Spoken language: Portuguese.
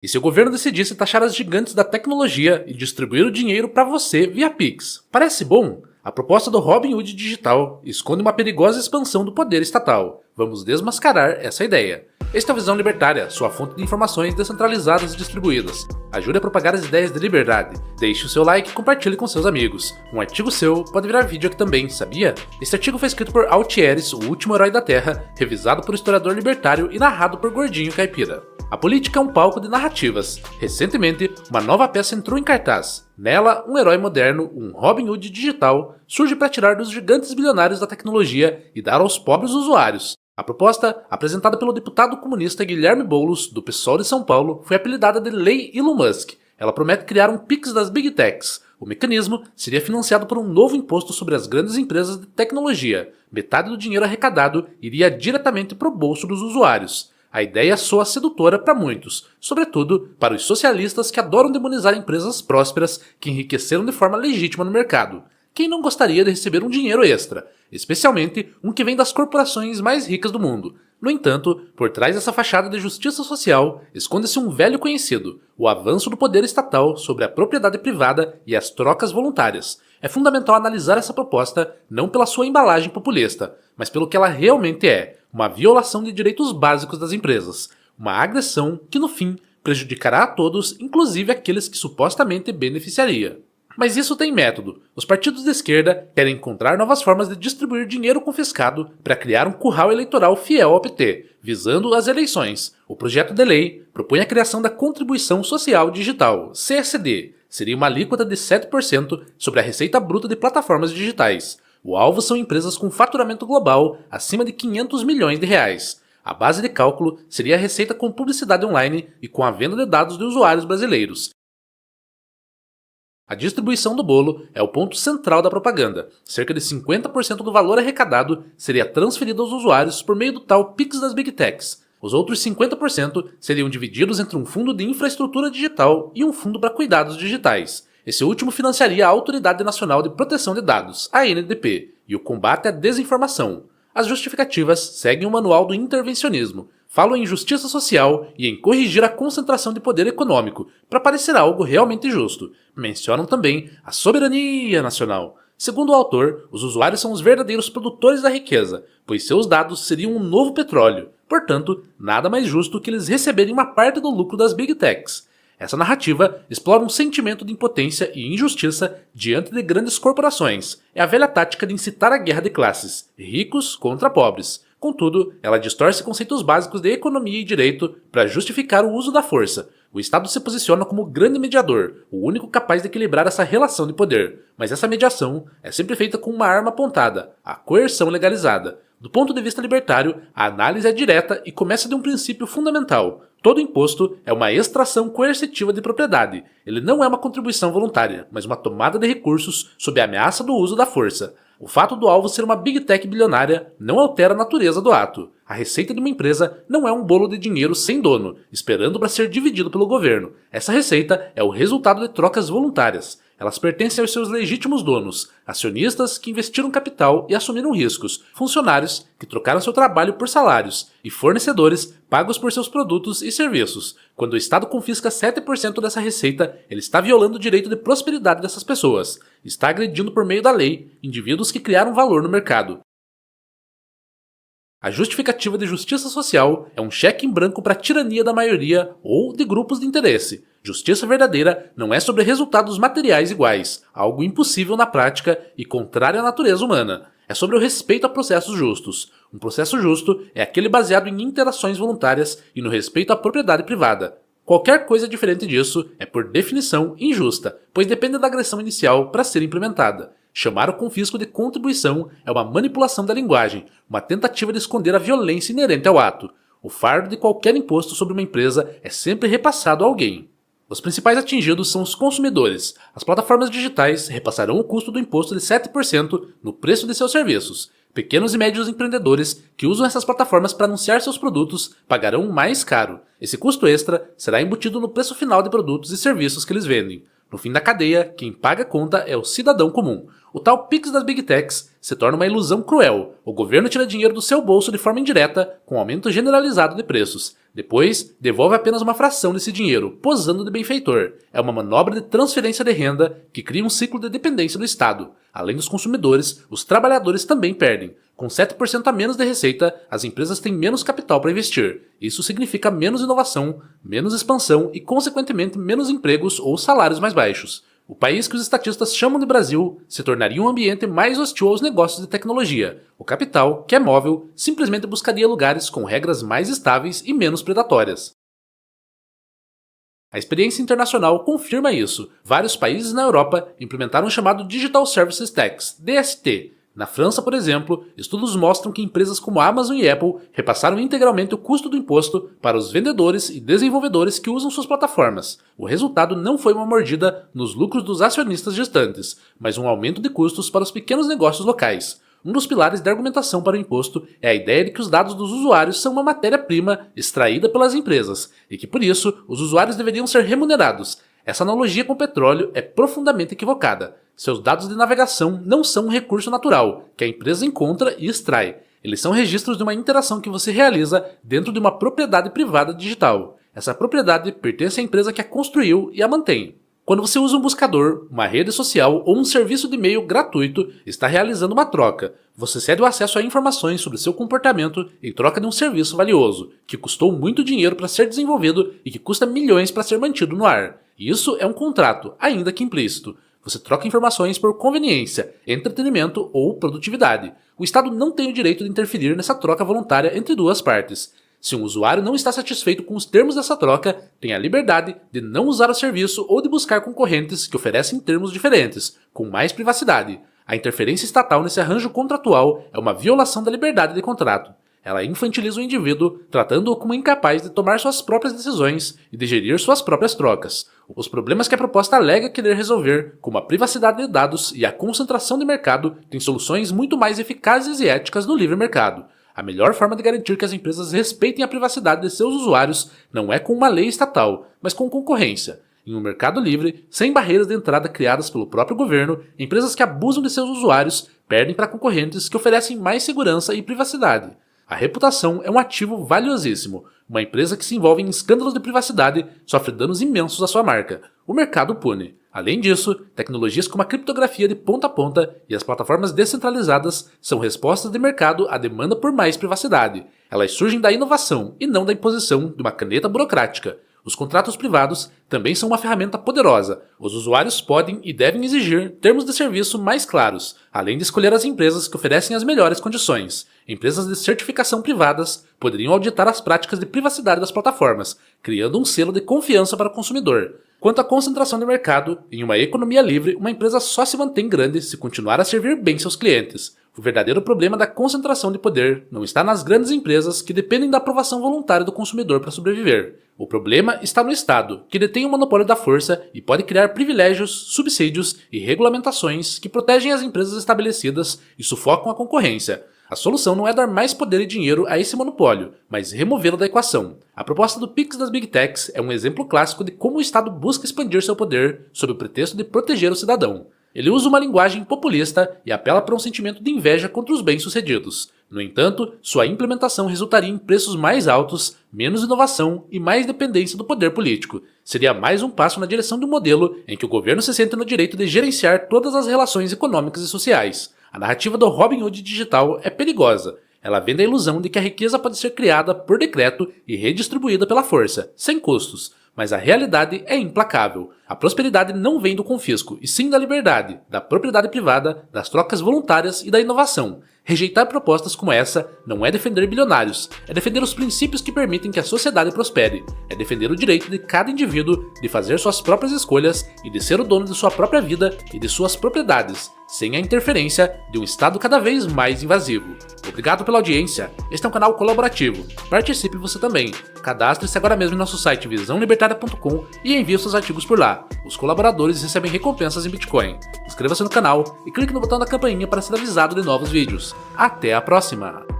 E se o governo decidisse taxar as gigantes da tecnologia e distribuir o dinheiro para você via Pix? Parece bom? A proposta do Robin Hood Digital esconde uma perigosa expansão do poder estatal. Vamos desmascarar essa ideia. Esta é a Visão Libertária, sua fonte de informações descentralizadas e distribuídas. Ajude a propagar as ideias de liberdade. Deixe o seu like e compartilhe com seus amigos. Um artigo seu pode virar vídeo aqui também, sabia? Este artigo foi escrito por Altieres, o último herói da Terra, revisado por historiador libertário e narrado por Gordinho Caipira. A política é um palco de narrativas. Recentemente, uma nova peça entrou em cartaz. Nela, um herói moderno, um Robin Hood digital, surge para tirar dos gigantes bilionários da tecnologia e dar aos pobres usuários. A proposta, apresentada pelo deputado comunista Guilherme Boulos, do PSOL de São Paulo, foi apelidada de Lei Elon Musk. Ela promete criar um Pix das Big Techs. O mecanismo seria financiado por um novo imposto sobre as grandes empresas de tecnologia. Metade do dinheiro arrecadado iria diretamente para o bolso dos usuários. A ideia soa sedutora para muitos, sobretudo para os socialistas que adoram demonizar empresas prósperas que enriqueceram de forma legítima no mercado. Quem não gostaria de receber um dinheiro extra, especialmente um que vem das corporações mais ricas do mundo? No entanto, por trás dessa fachada de justiça social, esconde-se um velho conhecido, o avanço do poder estatal sobre a propriedade privada e as trocas voluntárias. É fundamental analisar essa proposta não pela sua embalagem populista, mas pelo que ela realmente é, uma violação de direitos básicos das empresas, uma agressão que, no fim, prejudicará a todos, inclusive aqueles que supostamente beneficiaria. Mas isso tem método. Os partidos de esquerda querem encontrar novas formas de distribuir dinheiro confiscado para criar um curral eleitoral fiel ao PT, visando as eleições. O projeto de lei propõe a criação da Contribuição Social Digital, CSD. Seria uma alíquota de 7% sobre a receita bruta de plataformas digitais. O alvo são empresas com faturamento global acima de 500 milhões de reais. A base de cálculo seria a receita com publicidade online e com a venda de dados de usuários brasileiros. A distribuição do bolo é o ponto central da propaganda. Cerca de 50% do valor arrecadado seria transferido aos usuários por meio do tal Pix das Big Techs. Os outros 50% seriam divididos entre um fundo de infraestrutura digital e um fundo para cuidados digitais. Esse último financiaria a Autoridade Nacional de Proteção de Dados, a ANDP, e o combate à desinformação. As justificativas seguem o manual do intervencionismo. Falam em justiça social e em corrigir a concentração de poder econômico, para parecer algo realmente justo. Mencionam também a soberania nacional. Segundo o autor, os usuários são os verdadeiros produtores da riqueza, pois seus dados seriam um novo petróleo. Portanto, nada mais justo que eles receberem uma parte do lucro das Big Techs. Essa narrativa explora um sentimento de impotência e injustiça diante de grandes corporações. É a velha tática de incitar a guerra de classes, ricos contra pobres. Contudo, ela distorce conceitos básicos de economia e direito para justificar o uso da força. O Estado se posiciona como grande mediador, o único capaz de equilibrar essa relação de poder. Mas essa mediação é sempre feita com uma arma apontada, a coerção legalizada. Do ponto de vista libertário, a análise é direta e começa de um princípio fundamental. Todo imposto é uma extração coercitiva de propriedade. Ele não é uma contribuição voluntária, mas uma tomada de recursos sob a ameaça do uso da força. O fato do alvo ser uma Big Tech bilionária não altera a natureza do ato. A receita de uma empresa não é um bolo de dinheiro sem dono, esperando para ser dividido pelo governo. Essa receita é o resultado de trocas voluntárias. Elas pertencem aos seus legítimos donos, acionistas que investiram capital e assumiram riscos, funcionários que trocaram seu trabalho por salários e fornecedores pagos por seus produtos e serviços. Quando o Estado confisca 7% dessa receita, ele está violando o direito de prosperidade dessas pessoas. Está agredindo por meio da lei indivíduos que criaram valor no mercado. A justificativa de justiça social é um cheque em branco para a tirania da maioria ou de grupos de interesse. Justiça verdadeira não é sobre resultados materiais iguais, algo impossível na prática e contrário à natureza humana. É sobre o respeito a processos justos. Um processo justo é aquele baseado em interações voluntárias e no respeito à propriedade privada. Qualquer coisa diferente disso é, por definição, injusta, pois depende da agressão inicial para ser implementada. Chamar o confisco de contribuição é uma manipulação da linguagem, uma tentativa de esconder a violência inerente ao ato. O fardo de qualquer imposto sobre uma empresa é sempre repassado a alguém. Os principais atingidos são os consumidores. As plataformas digitais repassarão o custo do imposto de 7% no preço de seus serviços. Pequenos e médios empreendedores que usam essas plataformas para anunciar seus produtos pagarão mais caro. Esse custo extra será embutido no preço final de produtos e serviços que eles vendem. No fim da cadeia, quem paga a conta é o cidadão comum. O tal Pix das Big Techs se torna uma ilusão cruel. O governo tira dinheiro do seu bolso de forma indireta, com aumento generalizado de preços. Depois, devolve apenas uma fração desse dinheiro, posando de benfeitor. É uma manobra de transferência de renda que cria um ciclo de dependência do Estado. Além dos consumidores, os trabalhadores também perdem. Com 7% a menos de receita, as empresas têm menos capital para investir. Isso significa menos inovação, menos expansão e, consequentemente, menos empregos ou salários mais baixos. O país que os estatistas chamam de Brasil se tornaria um ambiente mais hostil aos negócios de tecnologia. O capital, que é móvel, simplesmente buscaria lugares com regras mais estáveis e menos predatórias. A experiência internacional confirma isso. Vários países na Europa implementaram o chamado Digital Services Tax, DST. Na França, por exemplo, estudos mostram que empresas como Amazon e Apple repassaram integralmente o custo do imposto para os vendedores e desenvolvedores que usam suas plataformas. O resultado não foi uma mordida nos lucros dos acionistas gestantes, mas um aumento de custos para os pequenos negócios locais. Um dos pilares da argumentação para o imposto é a ideia de que os dados dos usuários são uma matéria-prima extraída pelas empresas e que, por isso, os usuários deveriam ser remunerados. Essa analogia com o petróleo é profundamente equivocada. Seus dados de navegação não são um recurso natural, que a empresa encontra e extrai. Eles são registros de uma interação que você realiza dentro de uma propriedade privada digital. Essa propriedade pertence à empresa que a construiu e a mantém. Quando você usa um buscador, uma rede social ou um serviço de e-mail gratuito, está realizando uma troca. Você cede o acesso a informações sobre seu comportamento em troca de um serviço valioso, que custou muito dinheiro para ser desenvolvido e que custa milhões para ser mantido no ar. Isso é um contrato, ainda que implícito. Você troca informações por conveniência, entretenimento ou produtividade. O Estado não tem o direito de interferir nessa troca voluntária entre duas partes. Se um usuário não está satisfeito com os termos dessa troca, tem a liberdade de não usar o serviço ou de buscar concorrentes que oferecem termos diferentes, com mais privacidade. A interferência estatal nesse arranjo contratual é uma violação da liberdade de contrato. Ela infantiliza o indivíduo, tratando-o como incapaz de tomar suas próprias decisões e de gerir suas próprias trocas. Os problemas que a proposta alega querer resolver, como a privacidade de dados e a concentração de mercado, têm soluções muito mais eficazes e éticas no livre mercado. A melhor forma de garantir que as empresas respeitem a privacidade de seus usuários não é com uma lei estatal, mas com concorrência. Em um mercado livre, sem barreiras de entrada criadas pelo próprio governo, empresas que abusam de seus usuários perdem para concorrentes que oferecem mais segurança e privacidade. A reputação é um ativo valiosíssimo. Uma empresa que se envolve em escândalos de privacidade sofre danos imensos à sua marca. O mercado pune. Além disso, tecnologias como a criptografia de ponta a ponta e as plataformas descentralizadas são respostas de mercado à demanda por mais privacidade. Elas surgem da inovação e não da imposição de uma caneta burocrática. Os contratos privados também são uma ferramenta poderosa. Os usuários podem e devem exigir termos de serviço mais claros, além de escolher as empresas que oferecem as melhores condições. Empresas de certificação privadas poderiam auditar as práticas de privacidade das plataformas, criando um selo de confiança para o consumidor. Quanto à concentração de mercado, em uma economia livre, uma empresa só se mantém grande se continuar a servir bem seus clientes. O verdadeiro problema da concentração de poder não está nas grandes empresas que dependem da aprovação voluntária do consumidor para sobreviver. O problema está no Estado, que detém o monopólio da força e pode criar privilégios, subsídios e regulamentações que protegem as empresas estabelecidas e sufocam a concorrência. A solução não é dar mais poder e dinheiro a esse monopólio, mas removê-lo da equação. A proposta do Pix das Big Techs é um exemplo clássico de como o Estado busca expandir seu poder sob o pretexto de proteger o cidadão. Ele usa uma linguagem populista e apela para um sentimento de inveja contra os bem-sucedidos. No entanto, sua implementação resultaria em preços mais altos, menos inovação e mais dependência do poder político. Seria mais um passo na direção de um modelo em que o governo se sente no direito de gerenciar todas as relações econômicas e sociais. A narrativa do Robin Hood digital é perigosa. Ela vende a ilusão de que a riqueza pode ser criada por decreto e redistribuída pela força, sem custos. Mas a realidade é implacável. A prosperidade não vem do confisco, e sim da liberdade, da propriedade privada, das trocas voluntárias e da inovação. Rejeitar propostas como essa não é defender bilionários, é defender os princípios que permitem que a sociedade prospere, é defender o direito de cada indivíduo de fazer suas próprias escolhas e de ser o dono de sua própria vida e de suas propriedades, sem a interferência de um Estado cada vez mais invasivo. Obrigado pela audiência. Este é um canal colaborativo. Participe você também. Cadastre-se agora mesmo em nosso site visãolibertaria.com e envie seus artigos por lá. Os colaboradores recebem recompensas em Bitcoin. Inscreva-se no canal e clique no botão da campainha para ser avisado de novos vídeos. Até a próxima!